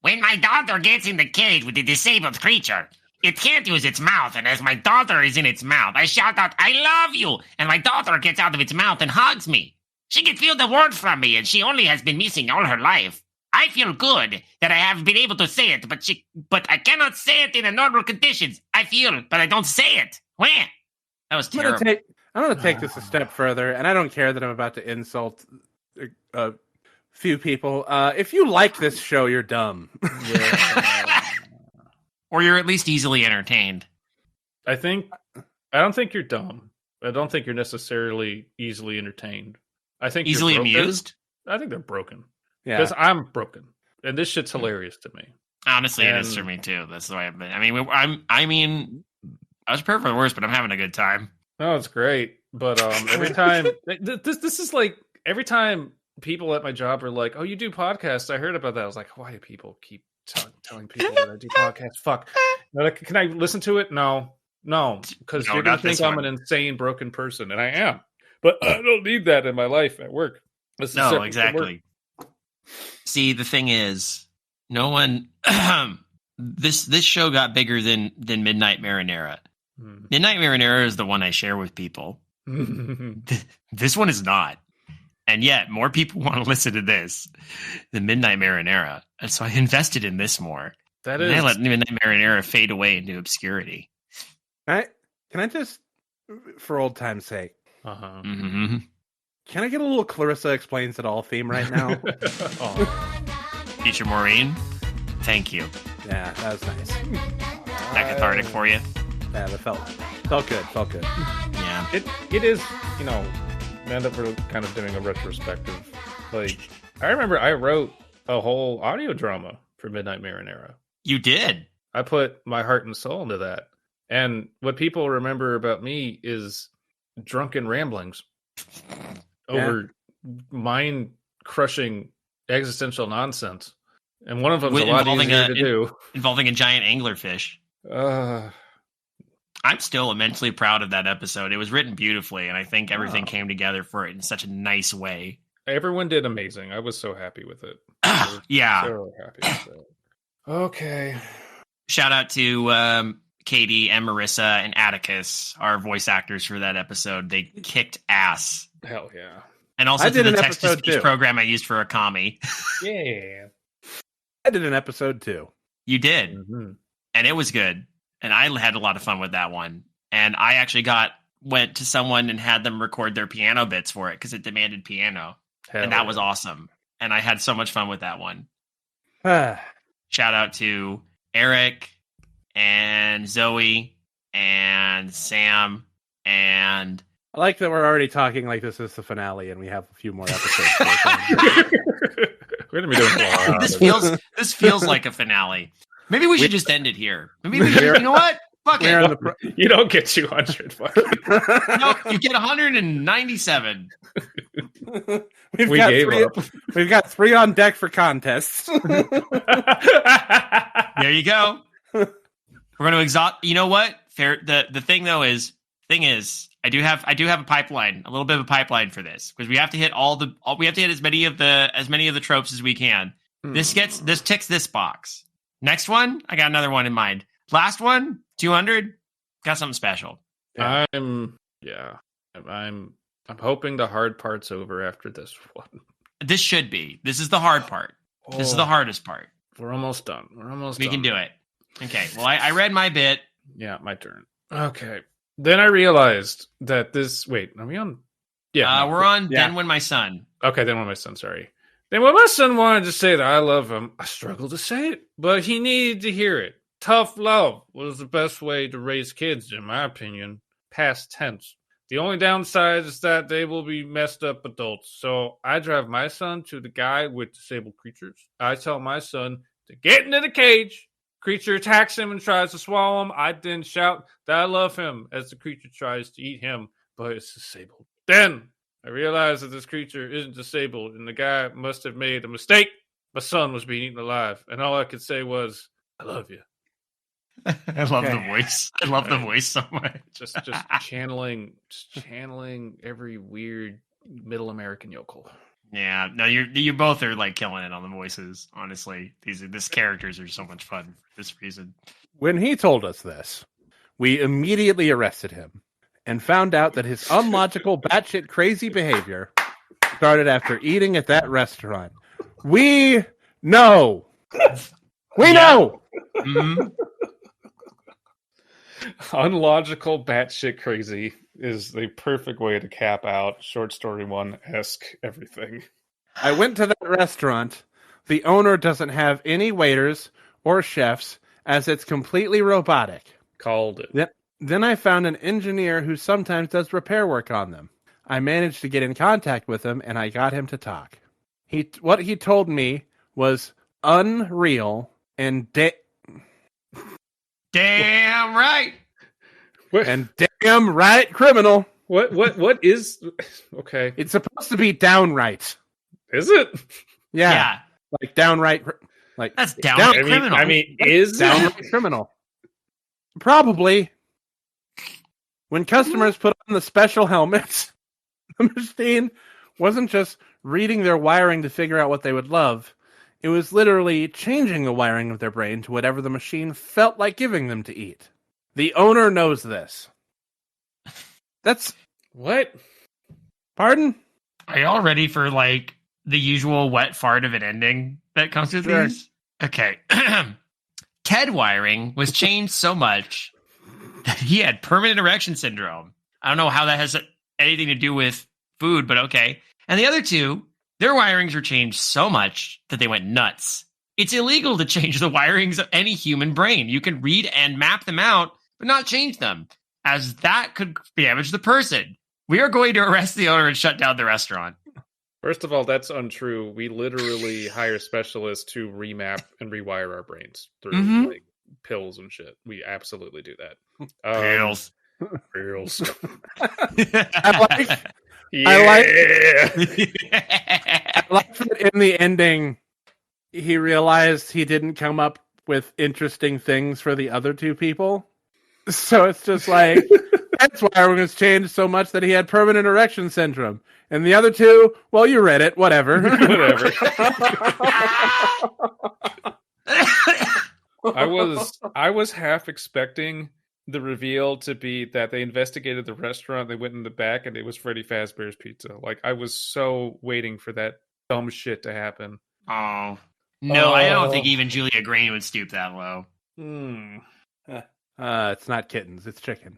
When my daughter gets in the cage with the disabled creature, it can't use its mouth, and as my daughter is in its mouth, I shout out, "I love you!" And my daughter gets out of its mouth and hugs me. She can feel the word from me, and she only has been missing all her life. I feel good that I have been able to say it, but I cannot say it in the normal conditions. I feel, but I don't say it. Wah. That was terrible. I'm going to take this a step further, and I don't care that I'm about to insult a few people. If you like this show, you're dumb. Or you're at least easily entertained. I don't think you're dumb. I don't think you're necessarily easily entertained. I think easily you're amused. I think they're broken. Yeah. Because I'm broken, and this shit's hilarious to me. Honestly, it is for me too. That's the way I've been. I mean, I was prepared for the worst, but I'm having a good time. No, it's great. But every time this is like every time people at my job are like, "Oh, you do podcasts?" I heard about that. I was like, "Why do people keep telling people that I do podcasts? Fuck. Like, can I listen to it? No, because you're gonna think I'm an insane, broken person, and I am. But I don't need that in my life at work. No, exactly. See, the thing is, no one. This show got bigger than Midnight Marinara. Midnight Marinara is the one I share with people. This one is not. And yet, more people want to listen to this than Midnight Marinara. And so I invested in this more. That is. And I let Midnight Marinara fade away into obscurity. Can I just, for old time's sake, Mm-hmm. Can I get a little Clarissa Explains It All theme right now? Teacher Maureen, thank you. Yeah, that was nice. That cathartic for you? Yeah, that felt good. Yeah. It is, now that we're kind of doing a retrospective, like, I remember I wrote a whole audio drama for Midnight Marinara. You did? I put my heart and soul into that. And what people remember about me is drunken ramblings over mind-crushing existential nonsense. And one of them is a lot easier to do. Involving a giant anglerfish. I'm still immensely proud of that episode. It was written beautifully, and I think everything came together for it in such a nice way. Everyone did amazing. I was so happy with it. Yeah. So happy with it. Okay. Shout out to Katie and Marissa and Atticus, our voice actors for that episode. They kicked ass. Hell yeah. And also to the text-to-speech program I used for Akami. Yeah. I did an episode too. You did. Mm-hmm. And it was good. And I had a lot of fun with that one. And I actually went to someone and had them record their piano bits for it because it demanded piano. And that was awesome. And I had so much fun with that one. Shout out to Eric and Zoe and Sam and... I like that we're already talking like this is the finale and we have a few more episodes. We're gonna be doing this feels like a finale. Maybe we should just end it here. Maybe we should, you know what? Fuck it. You don't get 200. No, you get 197. We've got 3 on deck for contests. There you go. We're going to exhaust. You know what? Fair. The thing though is, I do have a pipeline, a little bit of a pipeline for this because we have to hit we have to hit as many of the tropes as we can. This ticks this box. Next one, I got another one in mind. Last one, 200, got something special. Yeah. I'm hoping the hard part's over after this one. This should be. This is the hard part. This is the hardest part. We're almost done. We can do it. Okay. Well, I read my bit. Yeah, my turn. Okay. Then I realized that wait, are we on? Yeah. We're on Then When My Son. Okay, Then When My Son, sorry. Then when my son wanted to say that I love him, I struggled to say it, but he needed to hear it. Tough love was the best way to raise kids, in my opinion. Past tense. The only downside is that they will be messed up adults. So I drive my son to the guy with disabled creatures. I tell my son to get into the cage. Creature attacks him and tries to swallow him. I then shout that I love him as the creature tries to eat him, but it's disabled. Then I realized that this creature isn't disabled, and the guy must have made a mistake. My son was being eaten alive, and all I could say was, I love you. I love the voice. I love the voice so much. Just channeling every weird middle American yokel. Yeah, no, you both are like killing it on the voices. Honestly, these characters are so much fun for this reason. When he told us this, we immediately arrested him and found out that his unlogical, batshit crazy behavior started after eating at that restaurant. We know. We know. Mm-hmm. Unlogical, batshit crazy is the perfect way to cap out Shortstory1-esque everything. I went to that restaurant. The owner doesn't have any waiters or chefs, as it's completely robotic. Called it. Then I found an engineer who sometimes does repair work on them. I managed to get in contact with him, and I got him to talk. What he told me was unreal and Damn right. and damn right criminal. What is okay? It's supposed to be downright. Is it? Yeah. Like downright. Like that's downright criminal. I mean, is downright criminal? Probably. When customers put on the special helmets, the machine wasn't just reading their wiring to figure out what they would love. It was literally changing the wiring of their brain to whatever the machine felt like giving them to eat. The owner knows this. That's... What? Pardon? Are y'all ready for, like, the usual wet fart of an ending that comes with these? Okay. Ted wiring was changed so much that he had permanent erection syndrome. I don't know how that has anything to do with food, but okay. And the other two, their wirings were changed so much that they went nuts. It's illegal to change the wirings of any human brain. You can read and map them out, but not change them, as that could damage the person. We are going to arrest the owner and shut down the restaurant. First of all, that's untrue. We literally hire specialists to remap and rewire our brains through like pills and shit. We absolutely do that. Pills. Pills. I like that in the ending, he realized he didn't come up with interesting things for the other two people. So it's just like, that's why everyone was changed so much that he had permanent erection syndrome. And the other two, well, you read it, whatever. Whatever. I was half expecting the reveal to be that they investigated the restaurant, they went in the back, and it was Freddy Fazbear's Pizza. Like, I was so waiting for that dumb shit to happen. Oh. No, I don't think even Julia Grane would stoop that low. It's not kittens, it's chicken.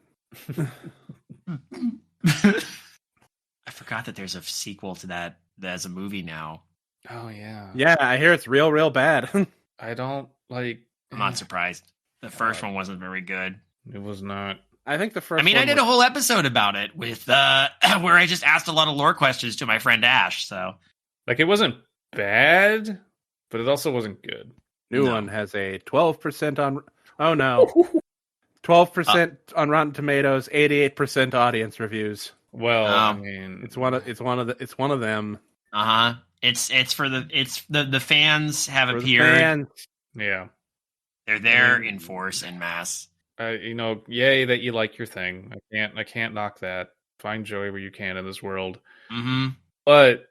I forgot that there's a sequel to that as a movie now. Oh, yeah. Yeah, I hear it's real bad. I don't, like... I'm not surprised. The first one wasn't very good. It was not. I think the first I mean, I did a whole episode about it with where I just asked a lot of lore questions to my friend Ash, so... Like, it wasn't bad, but it also wasn't good. New one has a 12% on... Oh, no. 12% on Rotten Tomatoes, 88% audience reviews. Well, I mean, it's one of them. It's for the fans have appeared. Yeah, they're there in force and mass. Yay that you like your thing. I can't knock that. Find joy where you can in this world. But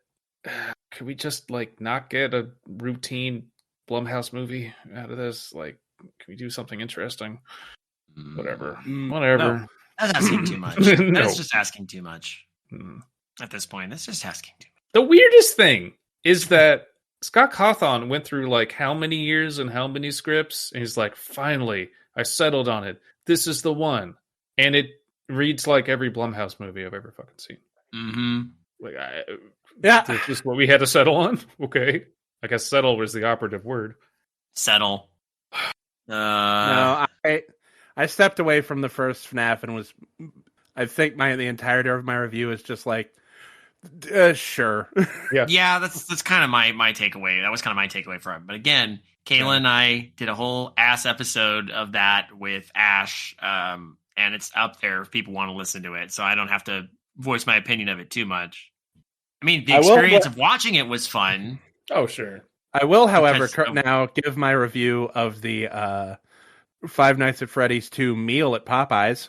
could we just like not get a routine Blumhouse movie out of this? Like, can we do something interesting? Whatever. No. That's asking too much. No. That's just asking too much. At this point, that's just asking too much. The weirdest thing is that Scott Cawthon went through like how many years and how many scripts, and he's like, finally, I settled on it. This is the one. And it reads like every Blumhouse movie I've ever fucking seen. Like, this is what we had to settle on? Okay. I guess settle was the operative word. Settle. No, I stepped away from the first FNAF and I think the entirety of my review is just like, sure. Yeah, that's kind of my takeaway. That was kind of my takeaway from it. But again, Kayla and I did a whole ass episode of that with Ash, and it's up there if people want to listen to it. So I don't have to voice my opinion of it too much. I mean, the experience of watching it was fun. Oh, sure. I will, however, now give my review of the Five Nights at Freddy's 2 meal at Popeyes.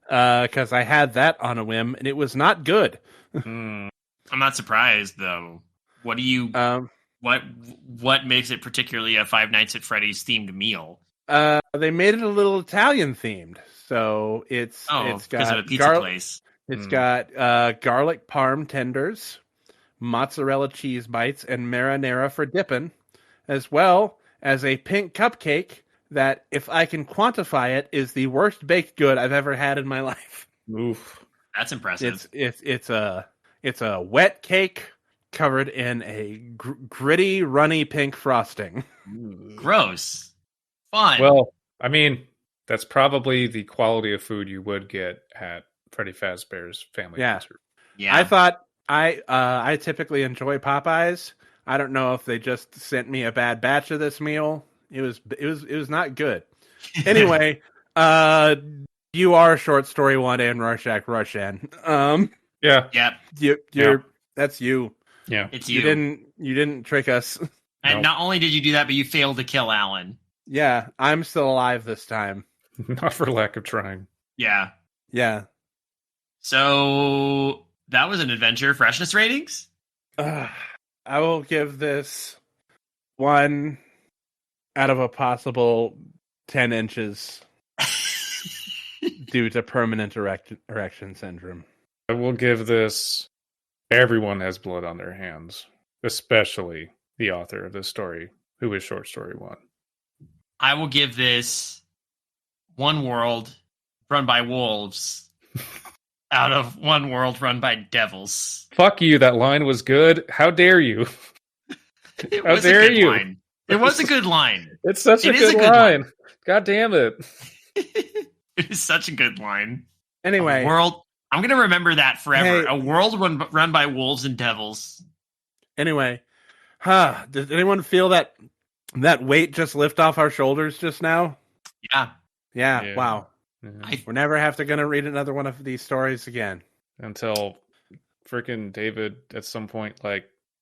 Because I had that on a whim, and it was not good. I'm not surprised, though. What do you... What makes it particularly a Five Nights at Freddy's themed meal? They made it a little Italian themed, so it's because got of a pizza place. It's got garlic parm tenders, mozzarella cheese bites, and marinara for dipping, as well as a pink cupcake that, if I can quantify it, is the worst baked good I've ever had in my life. Oof, that's impressive. It's a wet cake covered in a gritty, runny pink frosting. Gross. Fun. Well, I mean, that's probably the quality of food you would get at Freddy Fazbear's Family Concert. Yeah. I thought I typically enjoy Popeyes. I don't know if they just sent me a bad batch of this meal. It was not good. Anyway, you are Shortstory1 and Rorshack Rorshan. Yeah. That's you. Yeah. It's you. You didn't trick us. And not only did you do that, but you failed to kill Allen. Yeah, I'm still alive this time. Not for lack of trying. Yeah. Yeah. So that was an adventure. Freshness ratings? I will give this 1 out of a possible 10 inches due to permanent erection syndrome. I will give this... Everyone has blood on their hands, especially the author of this story, who is Shortstory1. I will give this 1 world run by wolves out of 1 world run by devils. Fuck you, that line was good. How dare you? How dare you? Line. It was a good line. It's such a good line. God damn it. It is such a good line. Anyway. I'm going to remember that forever. Hey, a world run by wolves and devils. Anyway. Does anyone feel that weight just lift off our shoulders just now? Yeah. Wow. Yeah. We're never going to read another one of these stories again. Until freaking David at some point,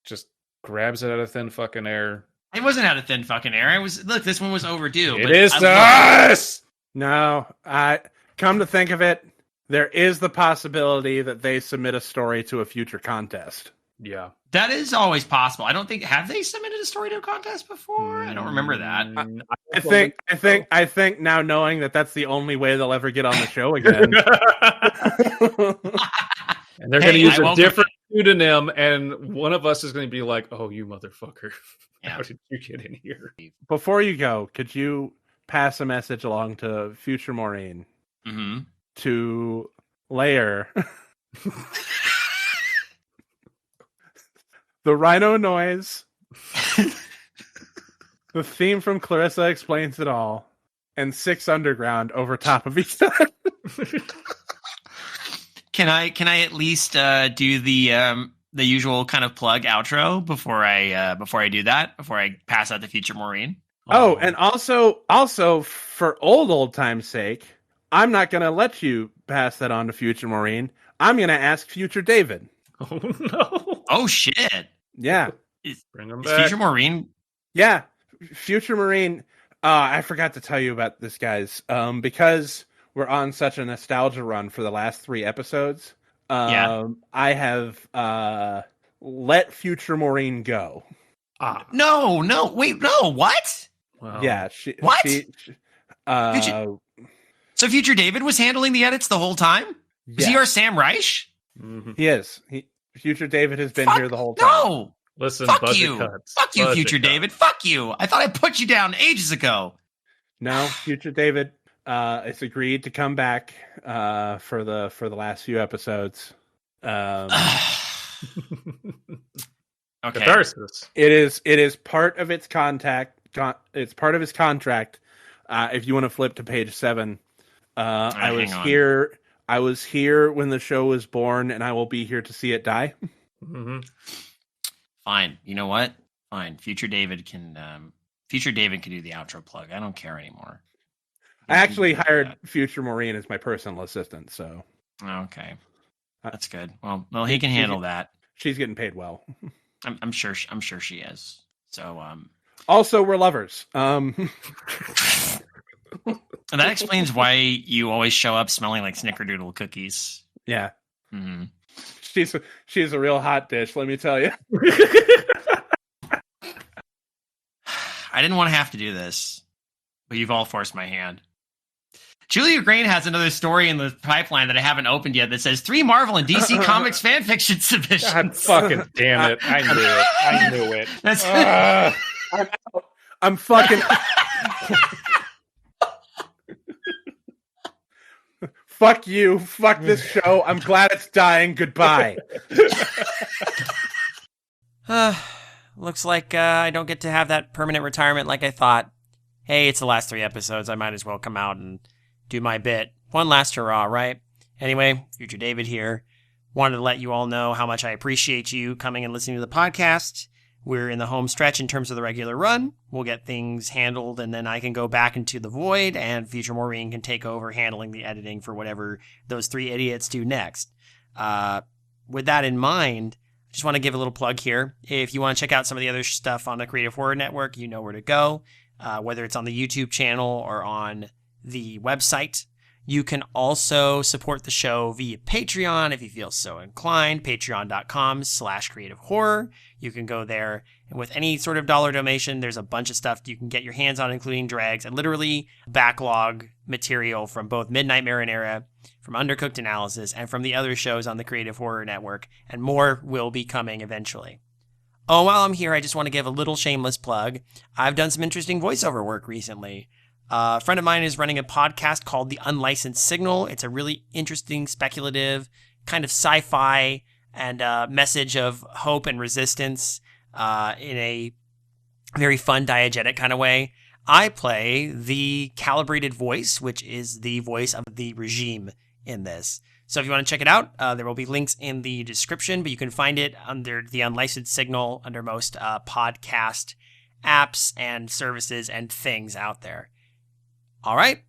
just grabs it out of thin fucking air. It wasn't out of thin fucking air. Look, this one was overdue. It is to us! No, come to think of it, there is the possibility that they submit a story to a future contest. Yeah. That is always possible. I don't think... Have they submitted a story to a contest before? I don't remember that. I think now, knowing that that's the only way they'll ever get on the show again. And they're going to use a different pseudonym, and one of us is going to be like, oh, you motherfucker. Yeah. How did you get in here? Before you go, could you pass a message along to future Maureen? Mm-hmm. To layer the rhino noise, the theme from Clarissa Explains It All, and 6 Underground over top of each other. Can I at least do the usual kind of plug outro before I do that, before I pass out the future Maureen? Oh, and also for old time's sake, I'm not going to let you pass that on to future Maureen. I'm going to ask future David. Oh, no. Oh, shit. Yeah. Bring him back. Future Maureen? Yeah. Future Maureen. I forgot to tell you about this, guys. Because we're on such a nostalgia run for the last 3 episodes. I have let future Maureen go. No. Wait, no. What? Wow. Yeah. What? So Future David was handling the edits the whole time? Was he our Sam Reich? Mm-hmm. He is. Future David has been here the whole time. No! Listen, fuck you. Cuts. Fuck you, Future David. Fuck you. I thought I put you down ages ago. No, Future David has agreed to come back for the last few episodes. Okay. Catharsis. It is part of its contact. It's part of his contract. If you want to flip to page 7, I was here when the show was born, and I will be here to see it die. Mm-hmm. Fine. You know what? Fine. Future David can do the outro plug. I don't care anymore. I actually hired Future Maureen as my personal assistant, so okay, that's good. Well, he can handle that. She's getting paid well. I'm sure she is. So Also, we're lovers. And that explains why you always show up smelling like snickerdoodle cookies. Yeah. Mm-hmm. She's a real hot dish, let me tell you. I didn't want to have to do this, but you've all forced my hand. Julia Grane has another story in the pipeline that I haven't opened yet that says 3 Marvel and DC Comics fanfiction submissions. God fucking damn it. I knew it. That's I'm fucking... Fuck you. Fuck this show. I'm glad it's dying. Goodbye. Looks like I don't get to have that permanent retirement like I thought. Hey, it's the last 3 episodes. I might as well come out and do my bit. One last hurrah, right? Anyway, Future David here. Wanted to let you all know how much I appreciate you coming and listening to the podcast. We're in the home stretch in terms of the regular run. We'll get things handled, and then I can go back into the void, and Future Maureen can take over handling the editing for whatever those 3 idiots do next. With that in mind, I just want to give a little plug here. If you want to check out some of the other stuff on the Creative Horror Network, you know where to go, whether it's on the YouTube channel or on the website. You can also support the show via Patreon if you feel so inclined. Patreon.com/creative horror. You can go there, and with any sort of dollar donation, there's a bunch of stuff you can get your hands on, including drags and literally backlog material from both Midnight Marinara, from Undercooked Analysis, and from the other shows on the Creative Horror Network, and more will be coming eventually. Oh, while I'm here, I just want to give a little shameless plug. I've done some interesting voiceover work recently. A friend of mine is running a podcast called The Unlicensed Signal. It's a really interesting, speculative, kind of sci-fi and message of hope and resistance in a very fun, diegetic kind of way. I play the calibrated voice, which is the voice of the regime in this. So if you want to check it out, there will be links in the description, but you can find it under The Unlicensed Signal under most podcast apps and services and things out there. All right.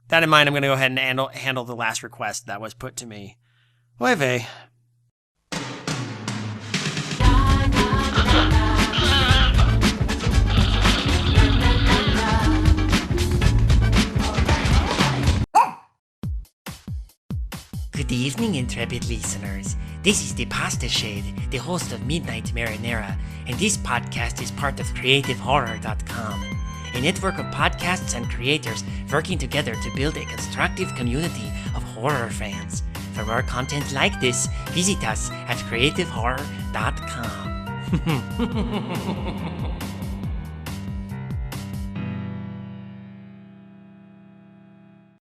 That in mind, I'm going to go ahead and handle the last request that was put to me. Oy vey. Good evening, intrepid listeners. This is the Pasta Shade, the host of Midnight Marinara, and this podcast is part of CreativeHorror.com, a network of podcasts and creators working together to build a constructive community of horror fans. For more content like this, visit us at CreativeHorror.com.